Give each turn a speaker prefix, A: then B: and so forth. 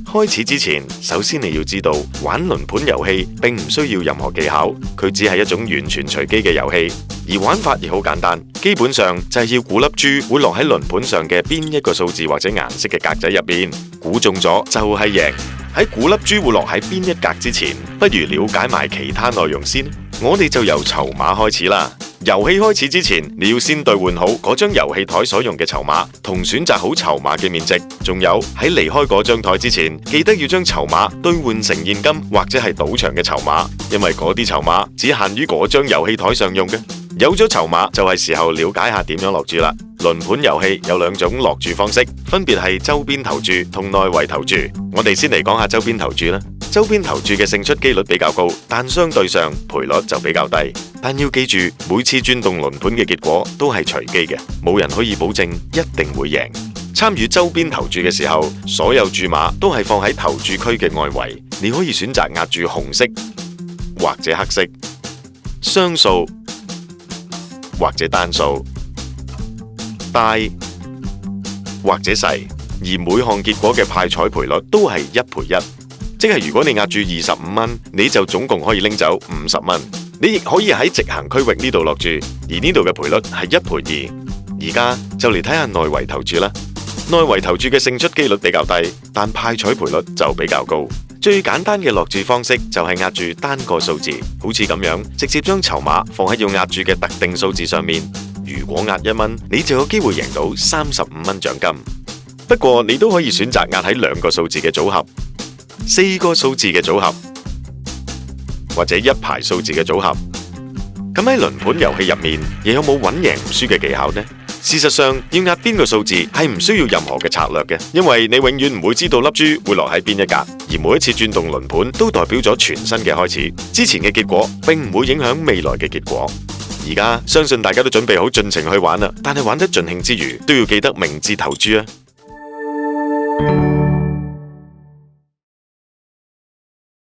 A: 開始之前，首先你要知道玩輪盤遊戲並唔需要任何技巧，佢只係一種完全隨機嘅遊戲，而玩法亦好簡單，基本上就係要估粒珠會落喺輪盤上嘅邊一個數字或者顏色嘅格仔入邊，估中咗就係贏。喺估粒珠會落喺邊一格之前，不如了解埋其他內容先。我哋就由籌碼開始啦。遊戲開始之前，你要先兌換好嗰張遊戲台所用嘅籌碼，同選擇好籌碼嘅面值。仲有喺離開嗰張台之前，記得要將籌碼兌換成現金或者係賭場嘅籌碼，因為嗰啲籌碼只限於嗰張遊戲台上用嘅。有咗籌碼，就係時候了解下點樣落注啦。輪盤遊戲有兩種落注方式，分別係周邊投注同內圍投注。我哋先嚟講下周邊投注啦。周邊投注嘅勝出機率比較高，但相對上賠率就比較低。但要記住，每次轉動輪盤嘅結果都係隨機嘅，冇人可以保證一定會贏。參與周邊投注嘅時候，所有注碼都係放喺投注區嘅外圍，你可以選擇壓住紅色或者黑色、雙數或者單數、大或者細，而每項結果嘅派彩賠率都係1賠1，即係如果你壓住25蚊，你就總共可以拎走50蚊。你亦可以喺直行區域呢度落注，而呢度嘅賠率係1賠2。而家就嚟睇下內圍投注啦。內圍投注嘅勝出機率比較低，但派彩賠率就比較高。最簡單嘅落注方式就係壓住單個數字，好似咁樣，直接將籌碼放喺要壓住嘅特定數字上面。如果壓1蚊，你就有機會贏到35蚊獎金。不過你都可以選擇壓喺2個數字嘅組合、4個數字嘅組合，或者1排數字嘅組合。咁喺輪盤遊戲入面，又有冇穩贏唔輸嘅技巧呢？事實上，要壓邊個數字係唔需要任何嘅策略嘅，因為你永遠唔會知道粒珠會落喺邊一格，而每一次轉動輪盤都代表咗全新嘅開始。之前嘅結果並唔會影響未來嘅結果。而家相信大家都準備好盡情去玩啦，但係玩得盡興之餘，都要記得明智投注啊！